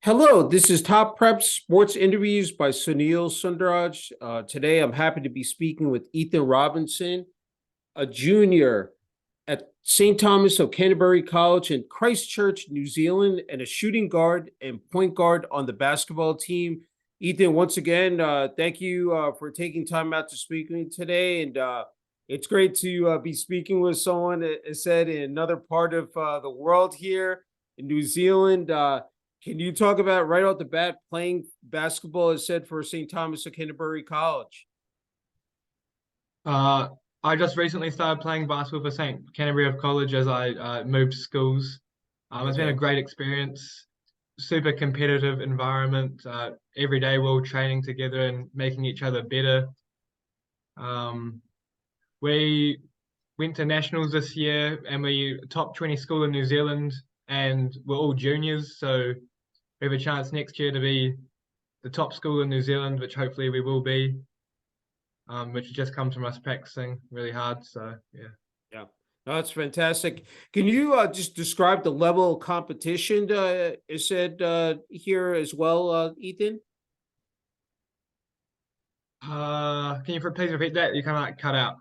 Hello, this is Top Prep Sports Interviews by Sunil Sunder Raj. Today, I'm happy to be speaking with Ethan Robinson, a junior at St. Thomas of Canterbury College in Christchurch, New Zealand, and a shooting guard and point guard on the basketball team. Ethan, once again, thank you for taking time out to speak with me today. And it's great to be speaking with someone, as said, in another part of the world here in New Zealand. Can you talk about right off the bat playing basketball, as said, for St. Thomas of Canterbury College? Uh, I just recently started playing basketball for St. Canterbury of College as I moved schools. It's been a Okay. great experience, super competitive environment. Every day we're all training together and making each other better. Um, we went to nationals this year and we top 20 school in New Zealand and we're all juniors. So we have a chance next year to be the top school in New Zealand, which hopefully we will be. Which just comes from us practicing really hard. So yeah. Yeah. No, that's fantastic. Can you just describe the level of competition, is said here as well, Ethan? Can you please repeat that? You kind of like cut out.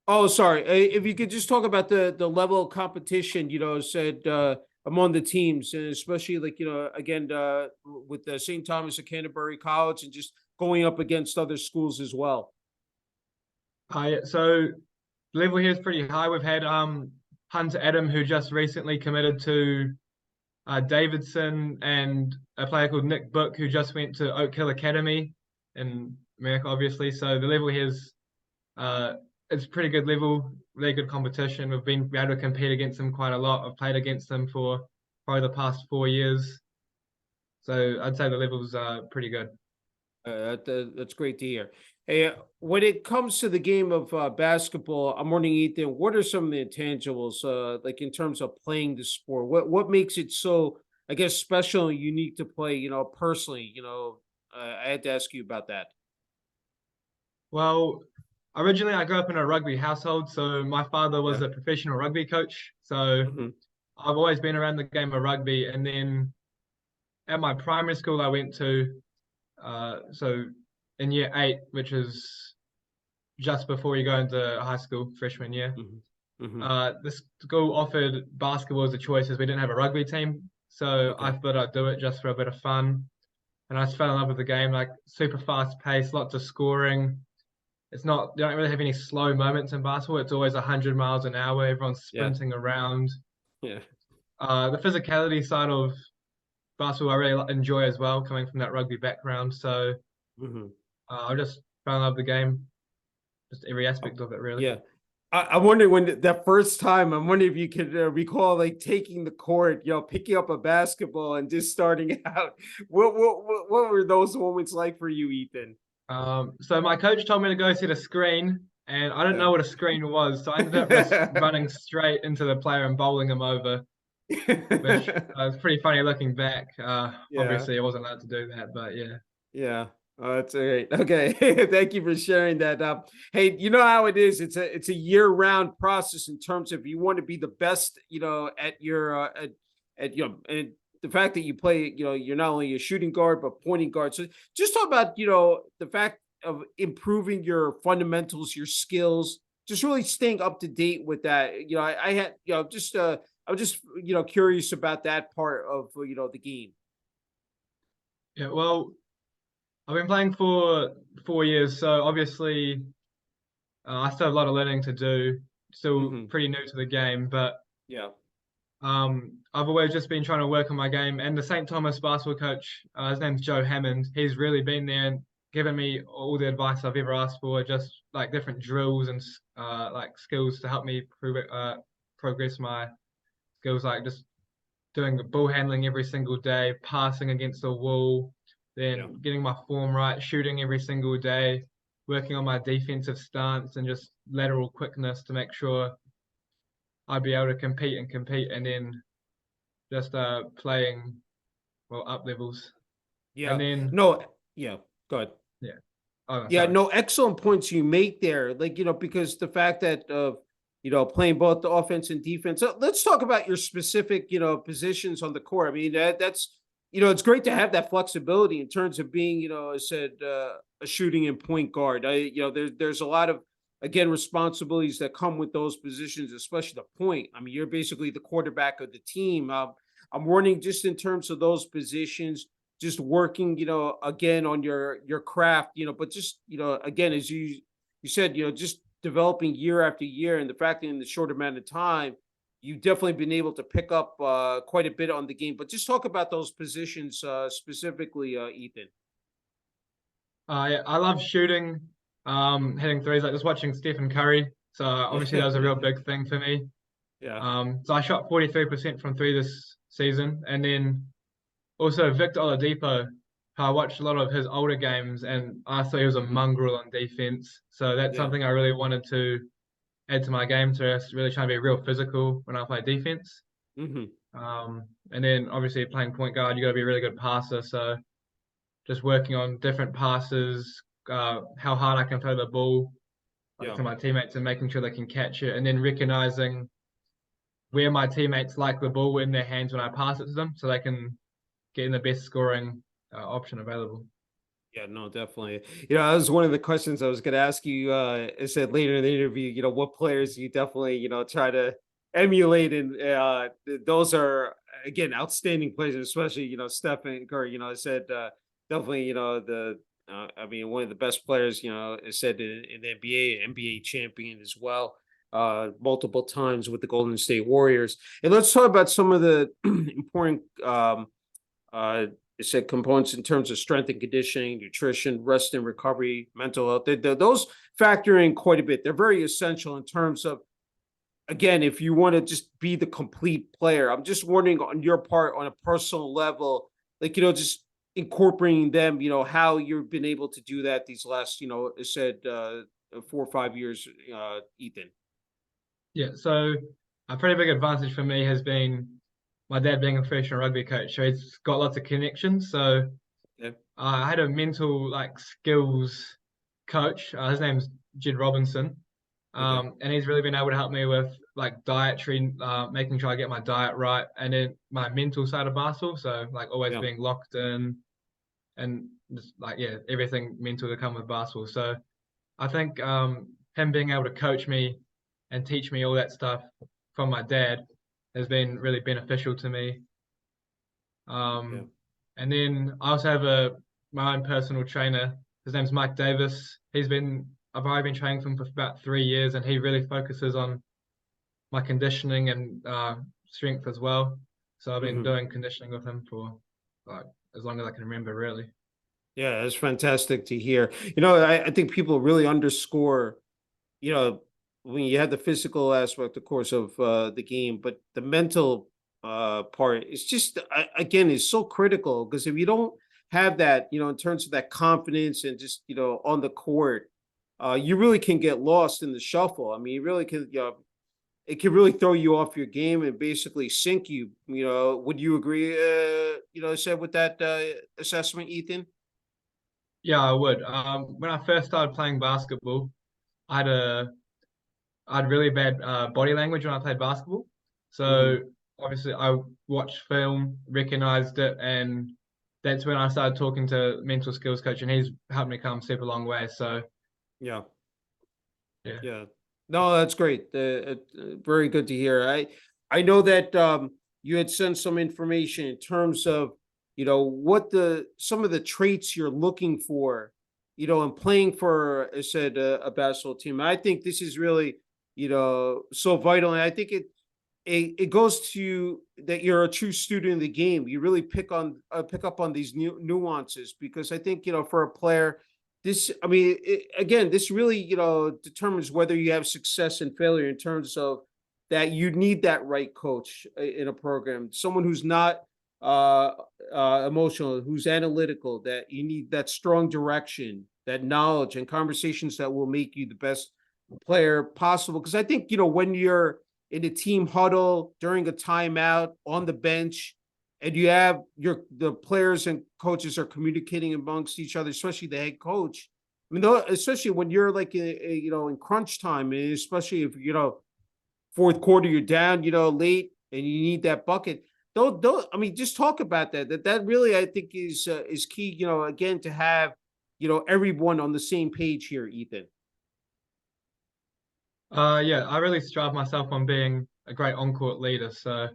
Oh, sorry. If you could just talk about the level of competition, said among the teams, and especially like again with the St. Thomas of Canterbury College, and just going up against other schools as well. Yeah, so the level here is pretty high. We've had Hunter Adam, who just recently committed to Davidson, and a player called Nick Book, who just went to Oak Hill Academy in America, obviously. So the level here is uh, it's pretty good level, really good competition. We've been able to compete against them quite a lot. I've played against them for probably the past 4 years. So I'd say the level's pretty good. That's great to hear. Hey, when it comes to the game of basketball, I'm wondering, Ethan, what are some of the intangibles, like in terms of playing the sport? What makes it so, I guess, special and unique to play? Personally, I had to ask you about that. Well, originally I grew up in a rugby household, so my father was Yeah. a professional rugby coach. So Hmm. I've always been around the game of rugby. And then at my primary school I went to, so in year eight, which is just before you go into high school, freshman year, Hmm. Hmm. the school offered basketball as a choice as we didn't have a rugby team. So I Okay. thought I'd do it just for a bit of fun. And I just fell in love with the game, like super fast pace, lots of scoring. It's not, you don't really have any slow moments in basketball. It's always 100 miles an hour. Everyone's Yeah. sprinting around. Yeah. The physicality side of basketball, I really enjoy as well, coming from that rugby background. So Hmm. I just fell in love with the game, just every aspect of it, really. Yeah. I'm wondering when that first time, I'm wondering if you could recall like taking the court, picking up a basketball and just starting out. What were those moments like for you, Ethan? So my coach told me to go set a screen, and I didn't Yeah. know what a screen was. So I ended up just running straight into the player and bowling him over, which was pretty funny looking back. Yeah. Obviously, I wasn't allowed to do that, but yeah. Yeah. Oh, that's great. Okay. Thank you for sharing that. Hey, you know how it is. It's a year-round process in terms of you want to be the best, at your at and the fact that you play, you're not only a shooting guard but pointing guard. So just talk about, the fact of improving your fundamentals, your skills, just really staying up to date with that. I had, just I was just, curious about that part of, the game. Yeah, well, I've been playing for 4 years, so obviously I still have a lot of learning to do. Still Hmm. pretty new to the game, but Yeah. I've always just been trying to work on my game. And the St. Thomas basketball coach, his name's Joe Hammond. He's really been there and given me all the advice I've ever asked for, just like different drills and like skills to help me progress my skills, like just doing the ball handling every single day, passing against the wall, Yeah. then getting my form right, shooting every single day, working on my defensive stance and just lateral quickness to make sure I'd be able to compete and then just playing well up levels. And Yeah. then No, yeah. Go ahead. yeah. Oh Yeah, sorry. no, excellent points you make there. Like, because the fact that playing both the offense and defense. So let's talk about your specific, positions on the court. I mean, that's it's great to have that flexibility in terms of being, I said, a shooting and point guard. There's a lot of, again, responsibilities that come with those positions, especially the point. I mean, you're basically the quarterback of the team. I'm warning just in terms of those positions, just working, again, on your craft, but just, again, as you said, just developing year after year, and the fact that in the short amount of time, you've definitely been able to pick up quite a bit on the game. But just talk about those positions specifically, Ethan. Yeah, I love shooting, hitting threes, like just watching Stephen Curry. So obviously that was a real big thing for me. Yeah. So I shot 43% from three this season, and then also Victor Oladipo. I watched a lot of his older games, and I thought he was a mongrel on defense. So that's Yeah. something I really wanted to add to my game, to really try to be real physical when I play defense. Hmm. And then obviously playing point guard, you got to be a really good passer. So just working on different passes, how hard I can throw the ball like Yeah. to my teammates and making sure they can catch it, and then recognizing where my teammates like the ball in their hands when I pass it to them, so they can get in the best scoring option available. Yeah, no, definitely. That was one of the questions I was going to ask you. I said later in the interview, what players you definitely, try to emulate. And those are, again, outstanding players, especially, Stephen Curry. I said definitely, I mean, one of the best players, I said in the NBA champion as well, multiple times with the Golden State Warriors. And let's talk about some of the important uh, it said components in terms of strength and conditioning, nutrition, rest and recovery, mental health. Those factor in quite a bit. They're very essential in terms of, again, if you want to just be the complete player. I'm just wondering on your part, on a personal level, like, just incorporating them, how you've been able to do that these last, it said 4 or 5 years, Ethan. Yeah, so a pretty big advantage for me has been my dad being a professional rugby coach. So he's got lots of connections. So Yeah. I had a mental skills coach. His name's Jed Robinson. Okay. And he's really been able to help me with dietary, making sure I get my diet right, and then my mental side of basketball. So always Yeah. being locked in, and just everything mental to come with basketball. So I think him being able to coach me and teach me all that stuff from my dad has been really beneficial to me. Yeah. And then I also have my own personal trainer. His name's Mike Davis. I've already been training for him for about 3 years, and he really focuses on my conditioning and strength as well. So I've been Hmm. doing conditioning with him for as long as I can remember, really. Yeah, it's fantastic to hear. I think people really underscore, you know, when you have the physical aspect, of course, of the game, but the mental part is just, again, is so critical because if you don't have that, in terms of that confidence and just, on the court, you really can get lost in the shuffle. I mean, you really can, it can really throw you off your game and basically sink you. Would you agree, said with that assessment, Ethan? Yeah, I would. When I first started playing basketball, I had a I had really bad body language when I played basketball. Hmm. So obviously, I watched film, recognized it, and that's when I started talking to mental skills coach, and he's helped me come step a long way. So Yeah. yeah, Yeah. No, that's great. Very good to hear. I know that you had sent some information in terms of, what some of the traits you're looking for, in playing for, I said, a basketball team. I think this is really, so vital. And I think it goes to that you're a true student of the game. You really pick up on these nuances because I think, for a player, this, I mean, again, this really, determines whether you have success and failure in terms of that you need that right coach in a program, someone who's not uh, emotional, who's analytical, that you need that strong direction, that knowledge and conversations that will make you the best player possible. Because I think, when you're in a team huddle during a timeout on the bench, and you have the players and coaches are communicating amongst each other, especially the head coach. I mean, especially when you're in crunch time, and especially if fourth quarter you're down, late, and you need that bucket. don't I mean, just talk about that. That really I think is key. Again, to have everyone on the same page here, Ethan. Yeah, I really strive myself on being a great on-court leader. So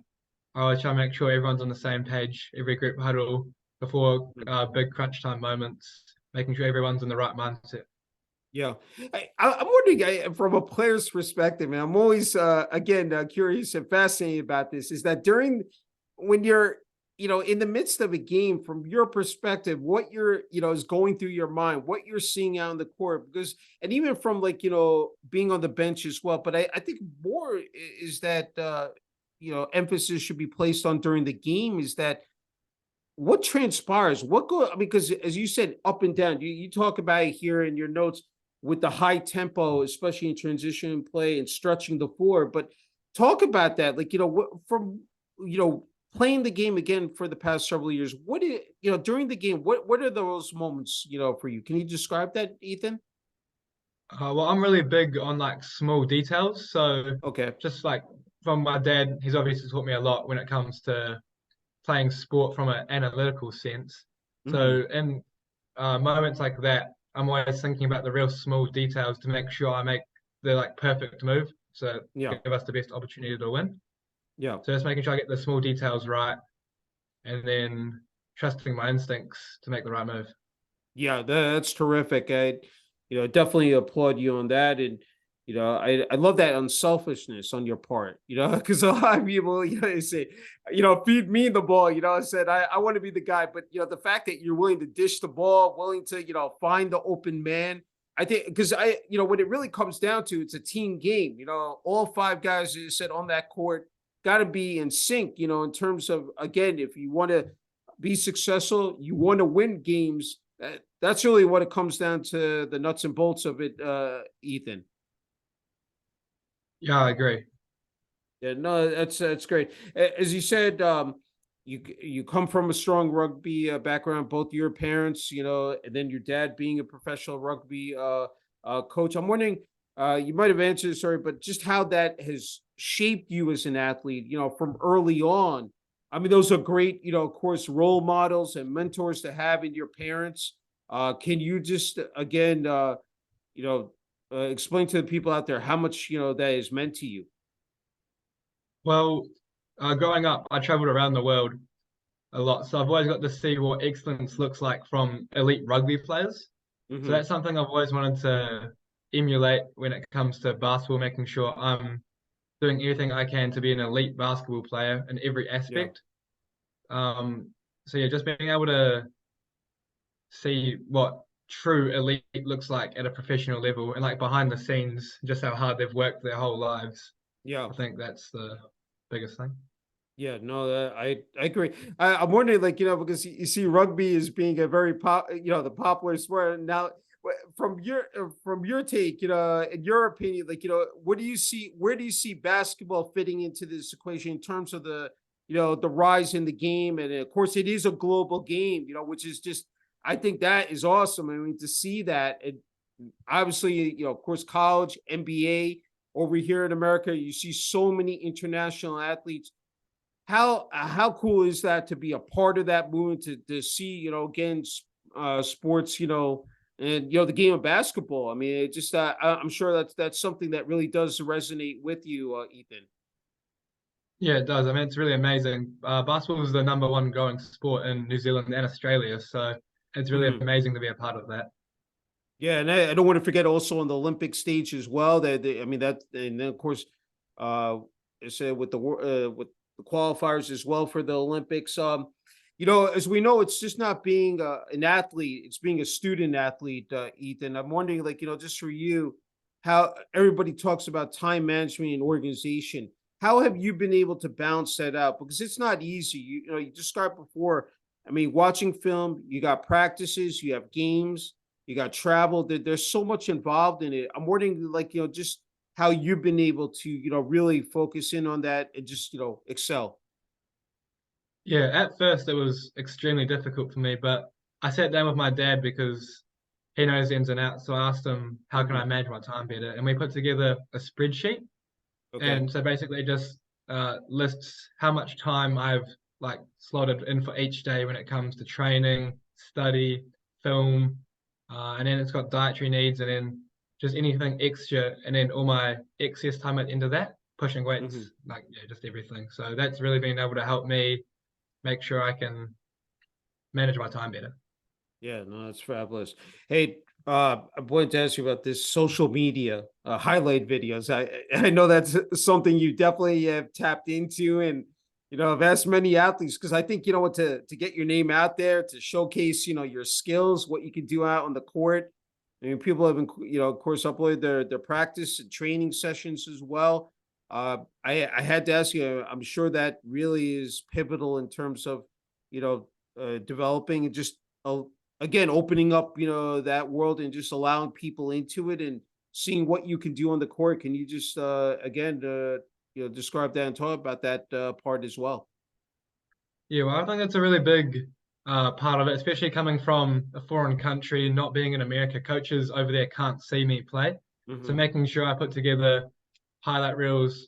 I always try to make sure everyone's on the same page, every group huddle before big crunch time moments, making sure everyone's in the right mindset. Yeah, I'm wondering from a player's perspective, and I'm always again curious and fascinated about this. Is that during when you're in the midst of a game, from your perspective, what you're is going through your mind, what you're seeing out on the court, because and even from like being on the bench as well. But I think more is that emphasis should be placed on during the game is that what transpires, what go. I mean, because as you said, up and down. You talk about it here in your notes with the high tempo, especially in transition play and stretching the floor. But talk about that, like from playing the game again for the past several years. What is during the game? What are those moments for you? Can you describe that, Ethan? Well, I'm really big on like small details. So Okay. just like from my dad, he's obviously taught me a lot when it comes to playing sport from an analytical sense. Hmm. So in moments like that, I'm always thinking about the real small details to make sure I make the like perfect move. So Yeah. give us the best opportunity to win. Yeah. So just making sure I get the small details right and then trusting my instincts to make the right move. Yeah, that's terrific. I, definitely applaud you on that. And, I love that unselfishness on your part, because a lot of people, they say, feed me the ball, I said, I want to be the guy. But, the fact that you're willing to dish the ball, willing to, find the open man, I think, because when it really comes down to it's a team game, all five guys, as you said, on that court got to be in sync, in terms of, again, if you want to be successful, you want to win games. That's really what it comes down to, the nuts and bolts of it, Ethan. Yeah, I agree. Yeah, no, that's great. As you said, you come from a strong rugby background. Both your parents, and then your dad being a professional rugby coach. I'm wondering, you might have answered, sorry, but just how that has shaped you as an athlete. From early on. I mean, those are great, of course, role models and mentors to have in your parents. Can you just again, you know, explain to the people out there how much that is meant to you? Well, growing up, I traveled around the world a lot, so I've always got to see what excellence looks like from elite rugby players. So Hmm. that's something I've always wanted to emulate when it comes to basketball, making sure I'm doing everything I can to be an elite basketball player in every Yeah. aspect. So yeah, just being able to see what true elite looks like at a professional level and like behind the scenes, just how hard they've worked their whole lives. Yeah. I think that's the biggest thing. Yeah, no, I agree. I'm wondering, like, because you see rugby as being a very the popular sport now. From your take, in your opinion, like, what do you see? Where do you see basketball fitting into this equation in terms of the rise in the game, and of course, it is a global game, which is just, I think that is awesome. I mean, to see that, and obviously, of course, college, NBA, over here in America, you see so many international athletes. How cool is that to be a part of that movement, to see again, sports, and the game of basketball. I mean, it just I'm sure that's something that really does resonate with you, Ethan. Yeah, it does. I mean, it's really amazing. Basketball is the number one growing sport in New Zealand and Australia, so it's really Mhm. amazing to be a part of that. Yeah, and I don't want to forget also on the Olympic stage as well. That I mean that, and then of course, uh, it's with the qualifiers as well for the Olympics. As we know, it's just not being an athlete; it's being a student athlete. Ethan, I'm wondering, like, just for you, how everybody talks about time management and organization. How have you been able to balance that out? Because it's not easy. You described before. I mean, watching film, you got practices, you have games, you got travel. There's so much involved in it. I'm wondering, like, just how you've been able to, really focus in on that and just, excel. Yeah, at first it was extremely difficult for me, but I sat down with my dad because he knows the ins and outs. So I asked him, how can I Hmm. manage my time better? And we put together a spreadsheet. Okay. And so basically it just lists how much time I've like slotted in for each day when it comes to training, study, film, and then it's got dietary needs, and then just anything extra, and then all my excess time at the end of that, pushing Hmm. weights, like yeah, just everything. So that's really been able to help me make sure I can manage my time better. Yeah, no, that's fabulous. Hey, I wanted to ask you about this social media highlight videos. I know that's something you definitely have tapped into, and I've asked many athletes because I think what to get your name out there, to showcase your skills, what you can do out on the court. I mean, people have been of course uploaded their practice and training sessions as well. I had to ask you. I'm sure that really is pivotal in terms of developing and just again opening up that world and just allowing people into it and seeing what you can do on the court. Can you just again describe that and talk about that part as well? Yeah, well, I think that's a really big part of it, especially coming from a foreign country, not being in America. Coaches over there can't see me play. So Hmm. making sure I put together highlight reels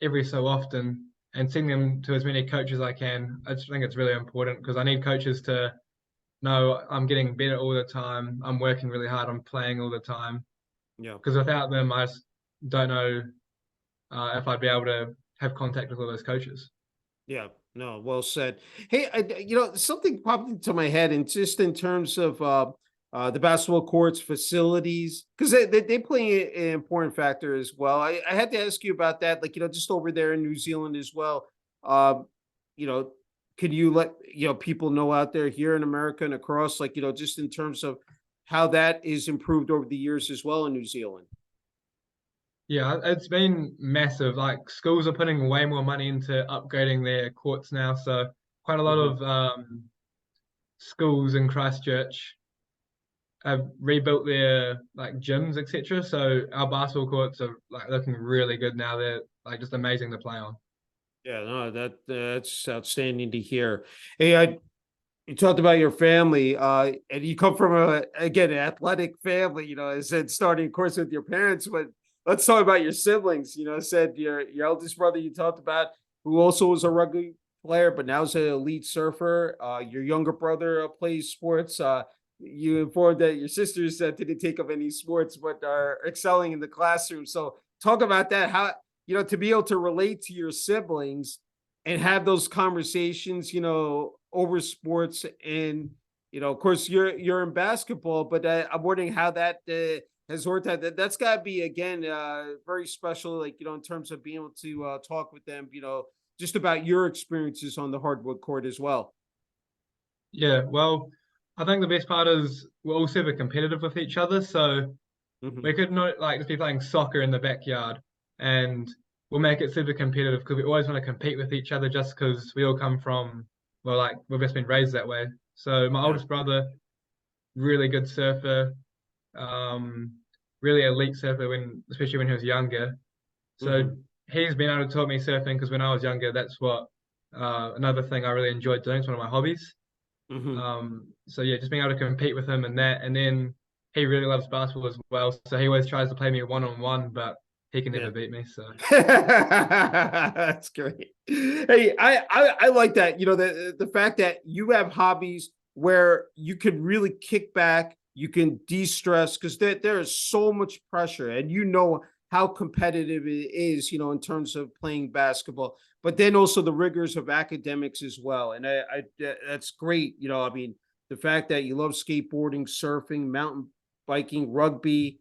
every so often and send them to as many coaches as I can. I just think it's really important because I need coaches to know I'm getting better all the time. I'm working really hard. I'm playing all the time. Yeah. Because without them, I just don't know if I'd be able to have contact with all those coaches. Yeah, no, well said. Hey, something popped into my head, and just in terms of the basketball courts, facilities, because they play an important factor as well. I had to ask you about that, like just over there in New Zealand as well. Um, you know, could you let people know out there here in America and across, like just in terms of how that is improved over the years as well in New Zealand? Yeah, it's been massive. Like schools are putting way more money into upgrading their courts now. So quite a lot Hmm. of schools in Christchurch have rebuilt their like gyms, etc. So our basketball courts are like looking really good now. They're like just amazing to play on. Yeah, no, that's outstanding to hear. Hey, you talked about your family, and you come from again, an athletic family. I said starting, of course, with your parents, but let's talk about your siblings. I said your eldest brother you talked about, who also was a rugby player, but now is an elite surfer. Your younger brother plays sports. You informed that your sisters didn't take up any sports, but are excelling in the classroom. So talk about that. How to be able to relate to your siblings and have those conversations, over sports. And of course you're in basketball, but I'm wondering how that has worked out. That's got to be again very special, like in terms of being able to talk with them, just about your experiences on the hardwood court as well. Yeah, well, I think the best part is we're all super competitive with each other. So Hmm. we could not like just be playing soccer in the backyard and we'll make it super competitive because we always want to compete with each other just because we all come from, well, like we've just been raised that way. So my Yeah. oldest brother, really good surfer, um, really elite surfer when, especially when he was younger. So Hmm. he's been able to taught me surfing because when I was younger, that's what another thing I really enjoyed doing. It's one of my hobbies. Hmm. So yeah, just being able to compete with him and that, and then he really loves basketball as well. So he always tries to play me one on one, but he can Yeah. never beat me. So That's great. Hey, I like that. The fact that you have hobbies where you can really kick back, you can de-stress, because there is so much pressure, and how competitive it is, in terms of playing basketball, but then also the rigors of academics as well. And that's great. I mean, the fact that you love skateboarding, surfing, mountain biking, rugby,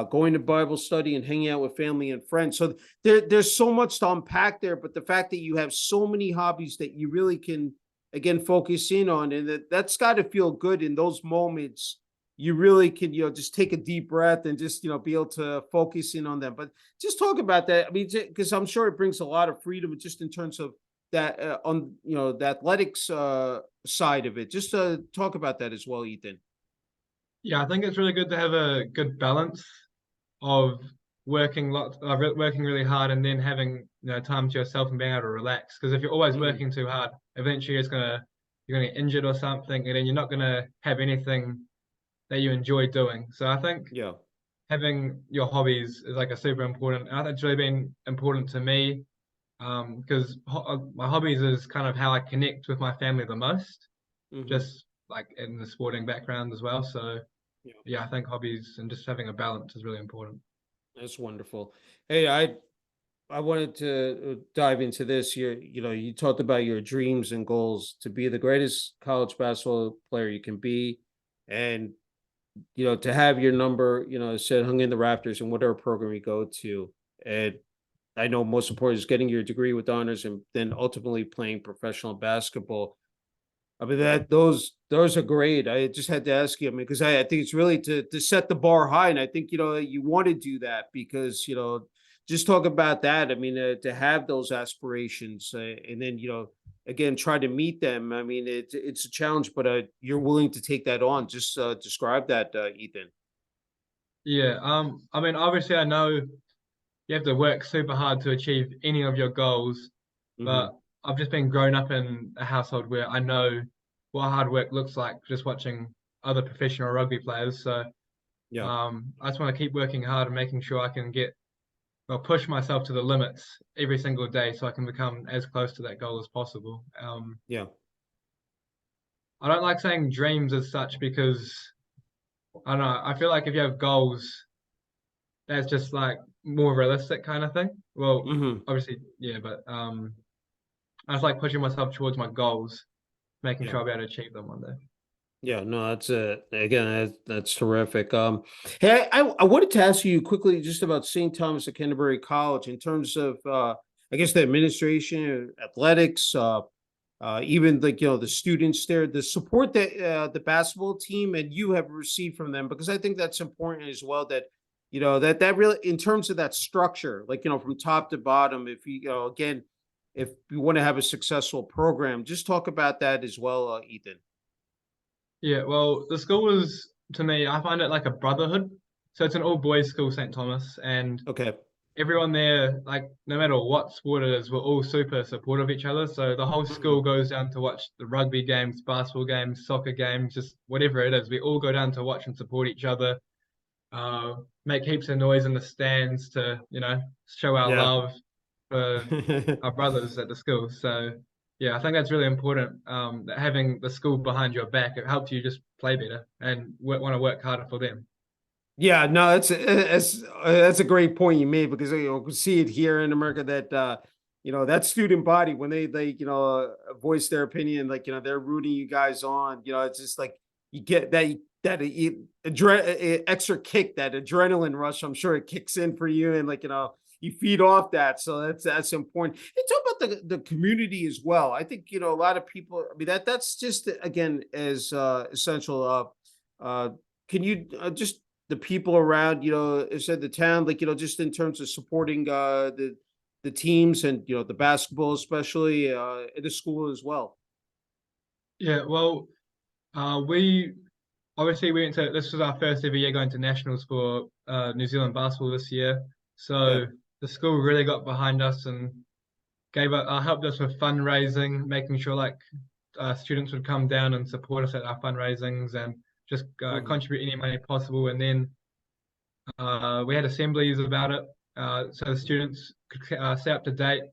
going to Bible study and hanging out with family and friends. So there's so much to unpack there, but the fact that you have so many hobbies that you really can again focus in on, and that's got to feel good in those moments. You really can, just take a deep breath and just, be able to focus in on them. But just talk about that. I mean, because I'm sure it brings a lot of freedom just in terms of that on, the athletics side of it. Just talk about that as well, Ethan. yeah, I think it's really good to have a good balance of working really hard, and then having time to yourself and being able to relax. Because if you're always Hmm. working too hard, eventually you're gonna get injured or something, and then you're not gonna have anything that you enjoy doing. So I think Yeah. having your hobbies is like a super important. And I think it's really been important to me because my hobbies is kind of how I connect with my family the most, Hmm. just like in the sporting background as well. So Yeah, yeah, I think hobbies and just having a balance is really important. that's wonderful. Hey, I wanted to dive into this. You talked about your dreams and goals to be the greatest college basketball player you can be, and to have your number, said hung in the rafters in whatever program you go to. And I know most important is getting your degree with honors and then ultimately playing professional basketball. I mean that those are great. I just had to ask you, I mean, because I think it's really to set the bar high, and I think you want to do that because just talk about that. I mean, to have those aspirations, and then again try to meet them. I mean, it's a challenge, but you're willing to take that on. Just describe that, Ethan. Yeah, I mean, obviously, I know you have to work super hard to achieve any of your goals, Hmm. but I've just been grown up in a household where I know what hard work looks like just watching other professional rugby players. So Yeah. I just want to keep working hard and making sure I can push myself to the limits every single day so I can become as close to that goal as possible. Yeah. I don't like saying dreams as such because I don't know. I feel like if you have goals, that's just like more realistic kind of thing. Well, Hmm. obviously, yeah, but I just like pushing myself towards my goals, making Yeah. sure I'll be able to achieve them one day. Yeah, no, that's again, that's terrific. Hey, I wanted to ask you quickly just about St. Thomas at Canterbury College in terms of, I guess, the administration, athletics, even like the students there, the support that the basketball team and you have received from them, because I think that's important as well. That that really, in terms of that structure, like from top to bottom, if again, if you want to have a successful program, just talk about that as well, Ethan. Yeah, well, the school is to me, I find it like a brotherhood. So it's an all boys school, St. Thomas, and Okay. everyone there, like no matter what sport it is, we're all super supportive of each other. So the whole Mhm. school goes down to watch the rugby games, basketball games, soccer games, just whatever it is. We all go down to watch and support each other. Make heaps of noise in the stands to, show our Yeah. love for our brothers at the school. So yeah, I think that's really important. That having the school behind your back, it helps you just play better and want to work harder for them. Yeah, no, that's a great point you made because we see it here in America that that student body when they voice their opinion, like they're rooting you guys on. It's just like you get extra kick, that adrenaline rush. I'm sure it kicks in for you, and like you feed off that. So that's important. And talk about the community as well. I think a lot of people. I mean that's just again as essential. Uh, can you just the people around, said the town, like, just in terms of supporting the teams and the basketball, especially in the school as well. Yeah, well, we obviously we went to this was our first ever year going to nationals for New Zealand basketball this year. Okay. So the school really got behind us and helped us with fundraising, making sure like students would come down and support us at our fundraisings and just Hmm. contribute any money possible. And then we had assemblies about it, so the students could stay up to date.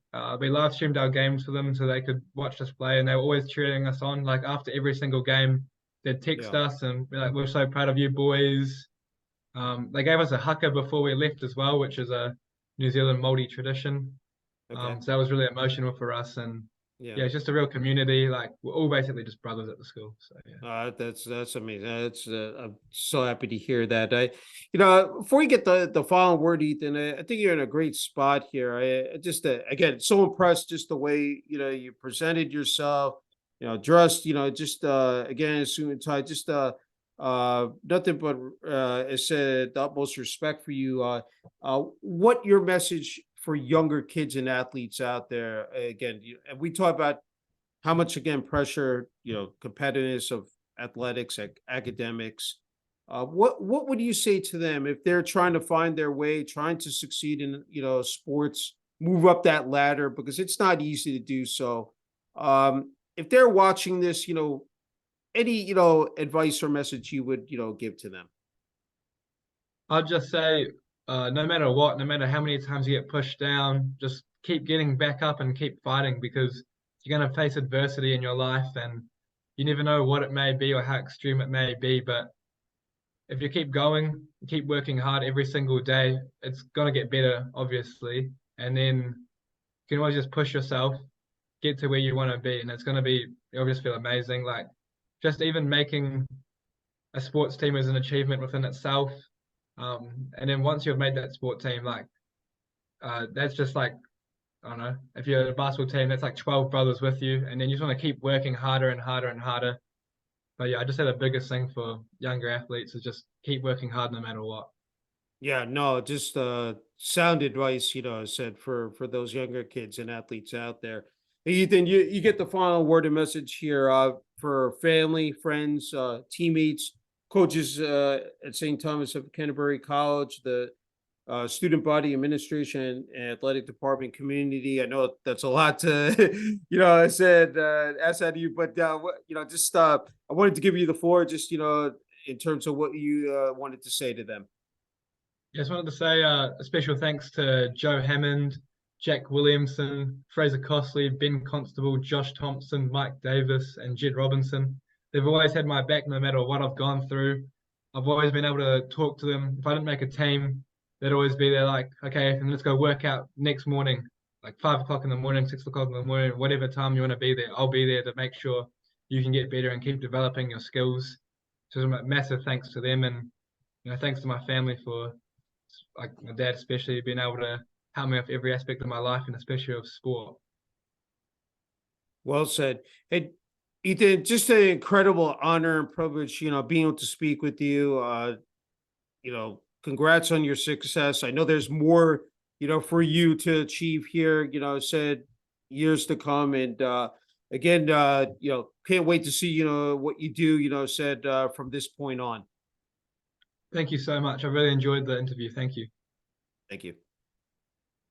We live streamed our games for them so they could watch us play, and they were always cheering us on. Like after every single game, they'd text Yeah. us and be like, "We're so proud of you, boys." They gave us a haka before we left as well, which is a New Zealand Māori tradition. Okay. So that was really emotional for us, and Yeah. yeah, it's just a real community. Like we're all basically just brothers at the school. So yeah. That's amazing. That's I'm so happy to hear that. Before you get the final word, Ethan, I think you're in a great spot here. I just again so impressed just the way you presented yourself. Dressed. Just again, assuming tight. Just nothing but I said the utmost respect for you. What your message for younger kids and athletes out there? Again, and we talk about how much again pressure, competitiveness of athletics, academics. What would you say to them if they're trying to find their way, trying to succeed in sports, move up that ladder because it's not easy to do so. If they're watching this, any advice or message you would give to them. I'd just say, no matter what, no matter how many times you get pushed down, just keep getting back up and keep fighting, because you're going to face adversity in your life, and you never know what it may be or how extreme it may be. But if you keep going, keep working hard every single day, it's going to get better, obviously. And then you can always just push yourself, get to where you want to be. And it's going to be, you'll just feel amazing. Like, just even making a sports team is an achievement within itself. And then once you've made that sport team, like, that's just like, I don't know, if you're a basketball team, that's like 12 brothers with you. And then you just want to keep working harder and harder and harder. But yeah, I just say the biggest thing for younger athletes is just keep working hard no matter what. Yeah, no, just sound advice, I said for those younger kids and athletes out there. Hey, Ethan, you get the final word and message here for family, friends, teammates, coaches at St. Thomas of Canterbury College, the student body administration and athletic department community. I know that's a lot to, I said, ask out of you, but, just, I wanted to give you the floor just, in terms of what you wanted to say to them. Just wanted to say a special thanks to Joe Hammond, Jack Williamson, Fraser Costley, Ben Constable, Josh Thompson, Mike Davis, and Jed Robinson. They've always had my back no matter what I've gone through. I've always been able to talk to them. If I didn't make a team, they'd always be there like, okay, and let's go work out next morning, like 5 o'clock in the morning, 6 o'clock in the morning, whatever time you want to be there. I'll be there to make sure you can get better and keep developing your skills. So a massive thanks to them, and thanks to my family for, like my dad especially, being able to help me with every aspect of my life, and especially of sport. Well said. Hey, Ethan, just an incredible honor and privilege, being able to speak with you. Congrats on your success. I know there's more, for you to achieve here, said years to come. And again, can't wait to see, what you do, said from this point on. Thank you so much. I really enjoyed the interview. Thank you. Thank you.